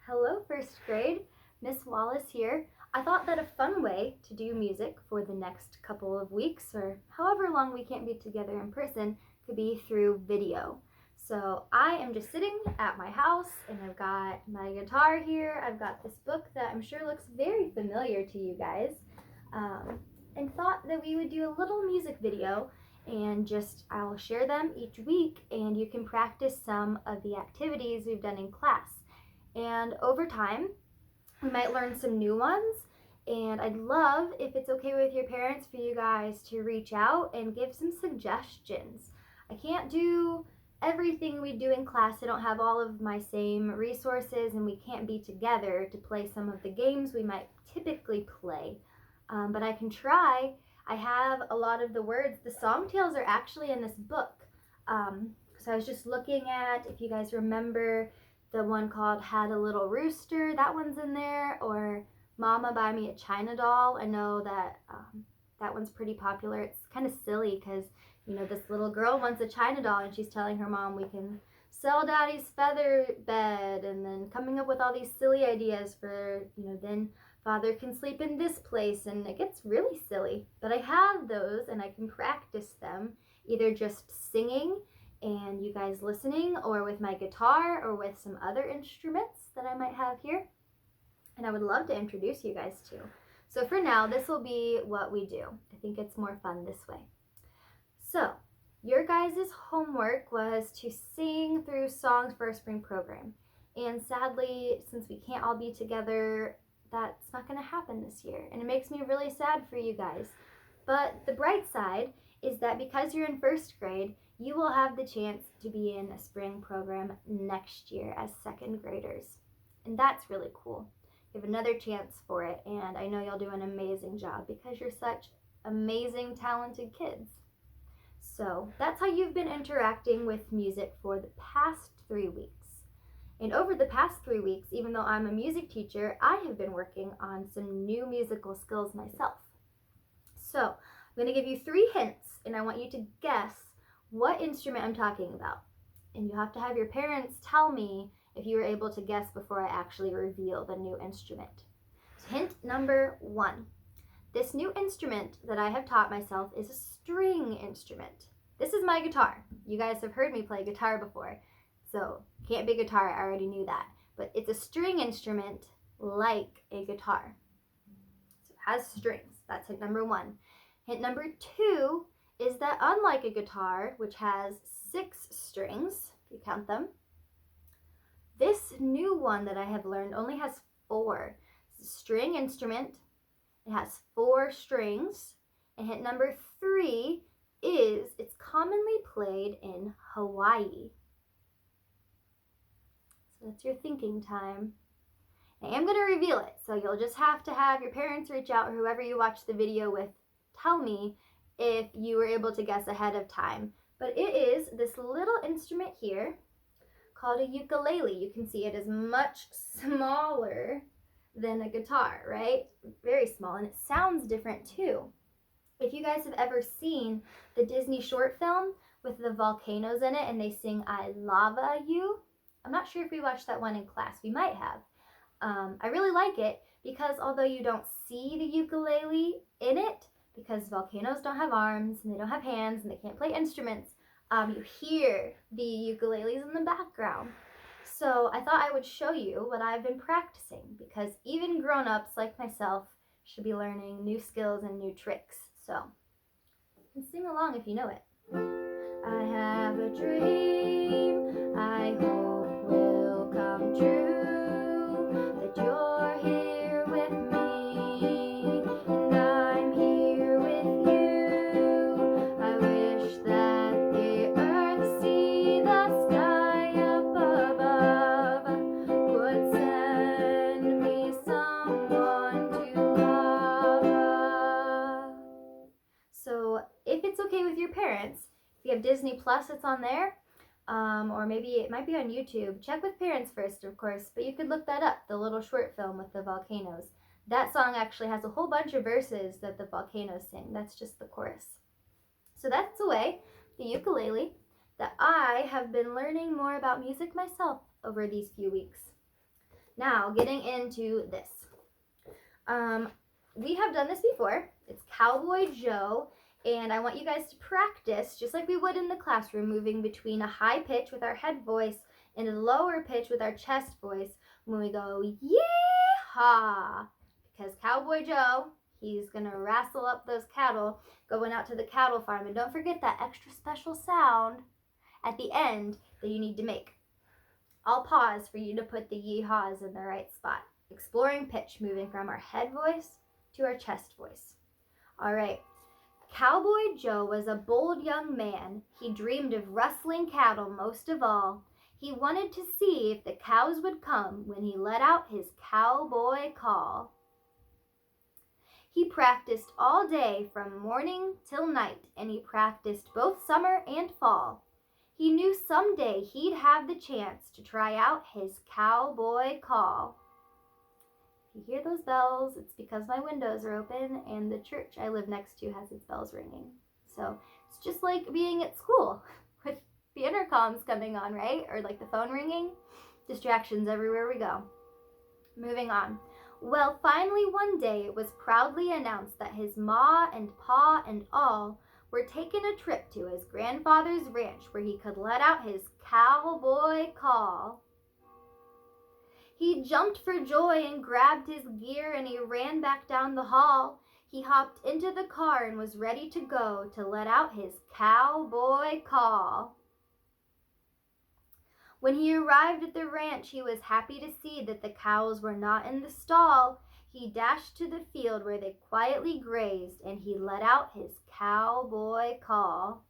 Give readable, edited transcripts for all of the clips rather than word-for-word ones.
Hello, first grade. Miss Wallace here. I thought that a fun way to do music for the next couple of weeks, or however long we can't be together in person, could be through video. So I am just sitting at my house and I've got my guitar here. I've got this book that I'm sure looks very familiar to you guys, and thought that we would do a little music video and I'll share them each week and you can practice some of the activities we've done in class. And over time, we might learn some new ones. And I'd love, if it's okay with your parents, for you guys to reach out and give some suggestions. I can't do everything we do in class. I don't have all of my same resources, and we can't be together to play some of the games we might typically play. But I can try. I have a lot of the words. The song tales are actually in this book. So I was just looking at, if you guys remember, the one called Had a Little Rooster, that one's in there, or Mama Buy Me a China Doll. I know that that one's pretty popular. It's kind of silly because, this little girl wants a China doll and she's telling her mom, we can sell Daddy's feather bed, and then coming up with all these silly ideas for, then Father can sleep in this place, and it gets really silly. But I have those and I can practice them either just singing and you guys listening, or with my guitar, or with some other instruments that I might have here. And I would love to introduce you guys to. So for now, this will be what we do. I think it's more fun this way. So your guys' homework was to sing through songs for our spring program. And sadly, since we can't all be together, that's not going to happen this year. And it makes me really sad for you guys. But the bright side is that because you're in first grade, you will have the chance to be in a spring program next year as second graders. And that's really cool. You have another chance for it, and I know you'll do an amazing job because you're such amazing, talented kids. So that's how you've been interacting with music for the past 3 weeks. And over the past 3 weeks, even though I'm a music teacher, I have been working on some new musical skills myself. So I'm going to give you 3 hints, and I want you to guess what instrument I'm talking about. And you have to have your parents tell me if you were able to guess before I actually reveal the new instrument. So hint number 1. This new instrument that I have taught myself is a string instrument. This is my guitar. You guys have heard me play guitar before, so can't be guitar, I already knew that. But it's a string instrument like a guitar. So it has strings. That's hint number 1. Hint number 2 is that unlike a guitar, which has 6 strings, if you count them, this new one that I have learned only has 4. It's a string instrument. It has 4 strings. And hint number 3 is it's commonly played in Hawaii. So that's your thinking time. I am going to reveal it, so you'll just have to have your parents reach out, or whoever you watch the video with tell me if you were able to guess ahead of time. But it is this little instrument here called a ukulele. You can see it is much smaller than a guitar, right? Very small, and it sounds different too. If you guys have ever seen the Disney short film with the volcanoes in it and they sing I Lava You, I'm not sure if we watched that one in class. We might have. I really like it because although you don't see the ukulele in it, because volcanoes don't have arms and they don't have hands and they can't play instruments, you hear the ukuleles in the background. So I thought I would show you what I've been practicing, because even grown-ups like myself should be learning new skills and new tricks. So you can sing along if you know it. I have a dream I hope will come true, that you're here with me, and I'm here with you. I wish that the earth, sea, the sky up above would send me someone to love. So if it's okay with your parents, if you have Disney Plus, it's on there. Or maybe it might be on YouTube. Check with parents first, of course, but you could look that up, the little short film with the volcanoes. That song actually has a whole bunch of verses that the volcanoes sing. That's just the chorus. So that's the way, the ukulele, that I have been learning more about music myself over these few weeks. Now, getting into this. We have done this before. It's Cowboy Joe, and I want you guys to practice, just like we would in the classroom, moving between a high pitch with our head voice and a lower pitch with our chest voice when we go, yee-haw. Because Cowboy Joe, he's going to wrestle up those cattle going out to the cattle farm. And don't forget that extra special sound at the end that you need to make. I'll pause for you to put the yee-haws in the right spot. Exploring pitch, moving from our head voice to our chest voice. All right. Cowboy Joe was a bold young man. He dreamed of rustling cattle most of all. He wanted to see if the cows would come when he let out his cowboy call. He practiced all day from morning till night, and he practiced both summer and fall. He knew someday he'd have the chance to try out his cowboy call. If you hear those bells, it's because my windows are open and the church I live next to has its bells ringing. So it's just like being at school with the intercoms coming on, right? Or like the phone ringing. Distractions everywhere we go. Moving on. Well, finally one day it was proudly announced that his ma and pa and all were taking a trip to his grandfather's ranch where he could let out his cowboy call. He jumped for joy and grabbed his gear and he ran back down the hall. He hopped into the car and was ready to go to let out his cowboy call. When he arrived at the ranch, he was happy to see that the cows were not in the stall. He dashed to the field where they quietly grazed, and he let out his cowboy call.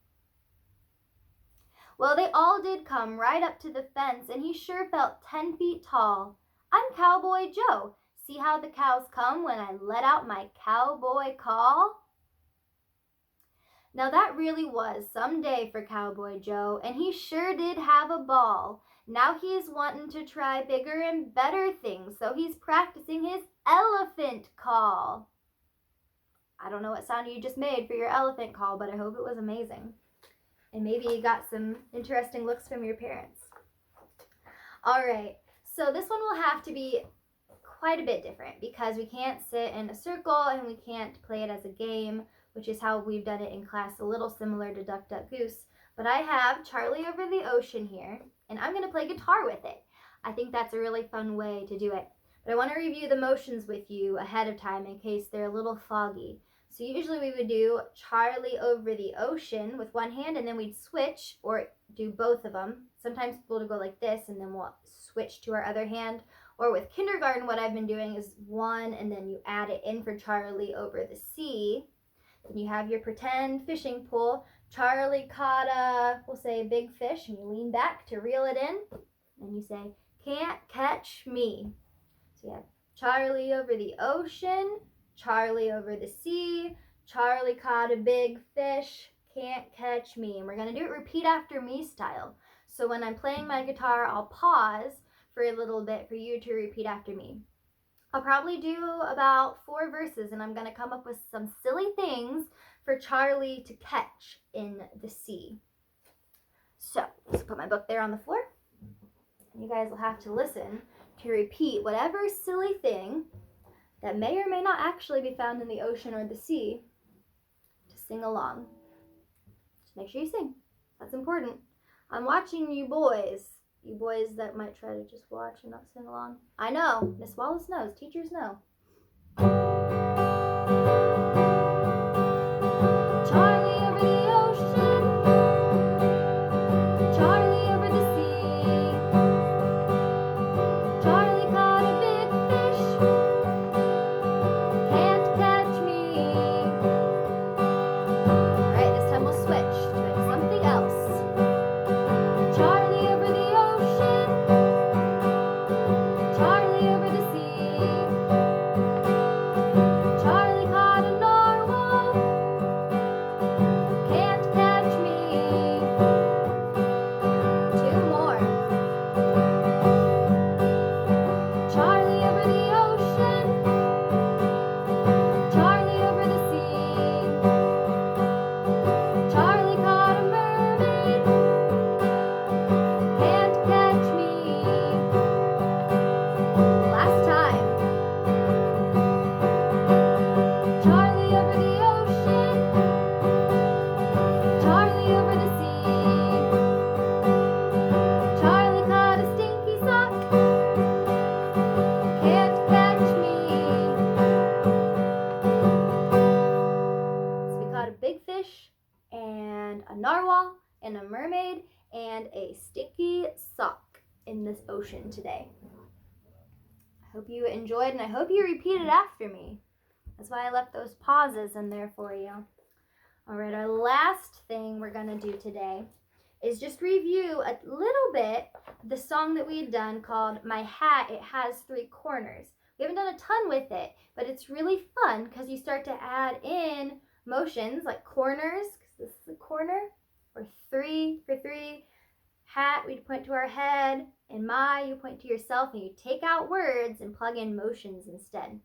Well, they all did come right up to the fence, and he sure felt 10 feet tall. I'm Cowboy Joe. See how the cows come when I let out my cowboy call? Now that really was some day for Cowboy Joe, and he sure did have a ball. Now he's wanting to try bigger and better things, so he's practicing his elephant call. I don't know what sound you just made for your elephant call, but I hope it was amazing. And maybe you got some interesting looks from your parents. All right, so this one will have to be quite a bit different because we can't sit in a circle and we can't play it as a game, which is how we've done it in class, a little similar to Duck, Duck, Goose. But I have Charlie Over the Ocean here, and I'm going to play guitar with it. I think that's a really fun way to do it. But I want to review the motions with you ahead of time in case they're a little foggy. So usually we would do Charlie Over the Ocean with one hand, and then we'd switch or do both of them. Sometimes we'll go like this, and then we'll switch to our other hand. Or with kindergarten, what I've been doing is one, and then you add it in for Charlie Over the Sea. Then you have your pretend fishing pole. Charlie caught a, we'll say, a big fish, and you lean back to reel it in. And you say, can't catch me. So you have Charlie Over the Ocean, Charlie Over the Sea, Charlie caught a big fish, can't catch me. And we're going to do it repeat after me style. So when I'm playing my guitar, I'll pause for a little bit for you to repeat after me. I'll probably do about 4 verses, and I'm going to come up with some silly things for Charlie to catch in the sea. So let's put my book there on the floor. You guys will have to listen to repeat whatever silly thing that may or may not actually be found in the ocean or the sea to sing along. Just make sure you sing. That's important. I'm watching you boys. You boys that might try to just watch and not sing along. I know. Miss Wallace knows. Teachers know. Charlie over the ocean. Charlie over the sea. Charlie caught a big fish. Can't catch me. Alright, this time we'll switch to something else. Charlie over the ocean. Charlie over the sea. today. I hope you enjoyed, and I hope you repeated after me. That's why I left those pauses in there for you. All right, our last thing we're going to do today is just review a little bit the song that we had done called My Hat, It Has Three Corners. We haven't done a ton with it, but it's really fun because you start to add in motions like corners, because this is a corner, or three for three. Hat, we point to our head, and my, you point to yourself, and you take out words and plug in motions instead.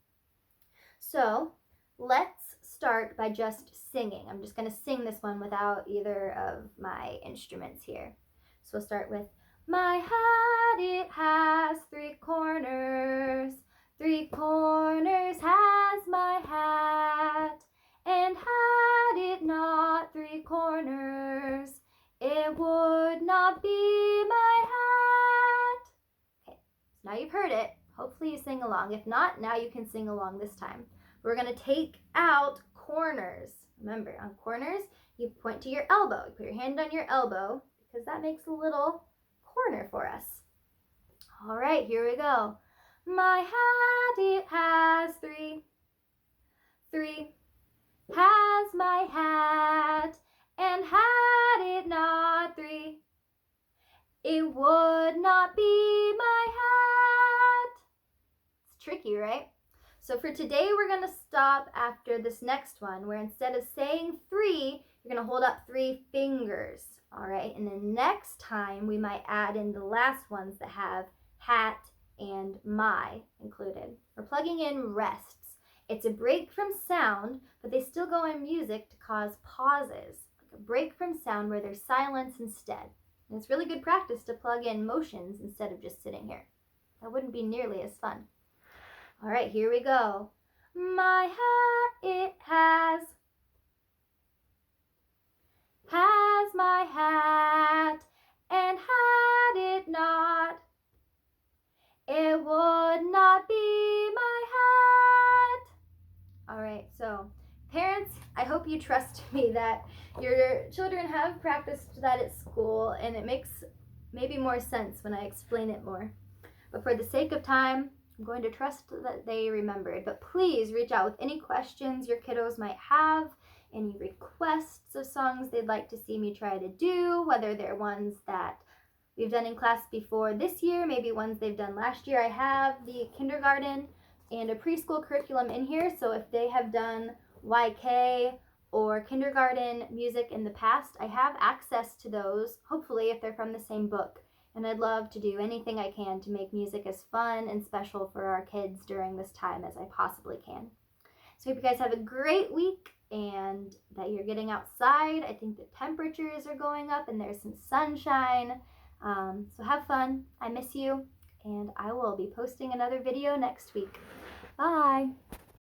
So let's start by just singing. I'm just going to sing this one without either of my instruments here. So we'll start with, my hat, it has three corners. Three corners has my hat, and had it not three corners, it would not be my hat. Okay, so now you've heard it. Hopefully you sing along. If not, now you can sing along this time. We're going to take out corners. Remember, on corners, you point to your elbow. You put your hand on your elbow because that makes a little corner for us. All right, here we go. My hat, it has three. Three has my hat, and had it not three, it would not be my hat. It's tricky, right? So for today, we're going to stop after this next one, where instead of saying three, you're going to hold up three fingers. All right, and then next time, we might add in the last ones that have hat and my included. We're plugging in rests. It's a break from sound, but they still go in music to cause pauses, like a break from sound where there's silence instead. And it's really good practice to plug in motions instead of just sitting here. That wouldn't be nearly as fun. All right, here we go. My hat, it has my hat, and had it not, it would not be my hat. All right, so parents, I hope you trust me that your children have practiced that at school, and it makes maybe more sense when I explain it more. But for the sake of time, I'm going to trust that they remembered. But please reach out with any questions your kiddos might have, any requests of songs they'd like to see me try to do, whether they're ones that we've done in class before this year, maybe ones they've done last year. I have the kindergarten and a preschool curriculum in here, so if they have done YK or kindergarten music in the past, I have access to those, hopefully if they're from the same book. And I'd love to do anything I can to make music as fun and special for our kids during this time as I possibly can. So I hope you guys have a great week and that you're getting outside. I think the temperatures are going up and there's some sunshine. So have fun. I miss you, and I will be posting another video next week. Bye.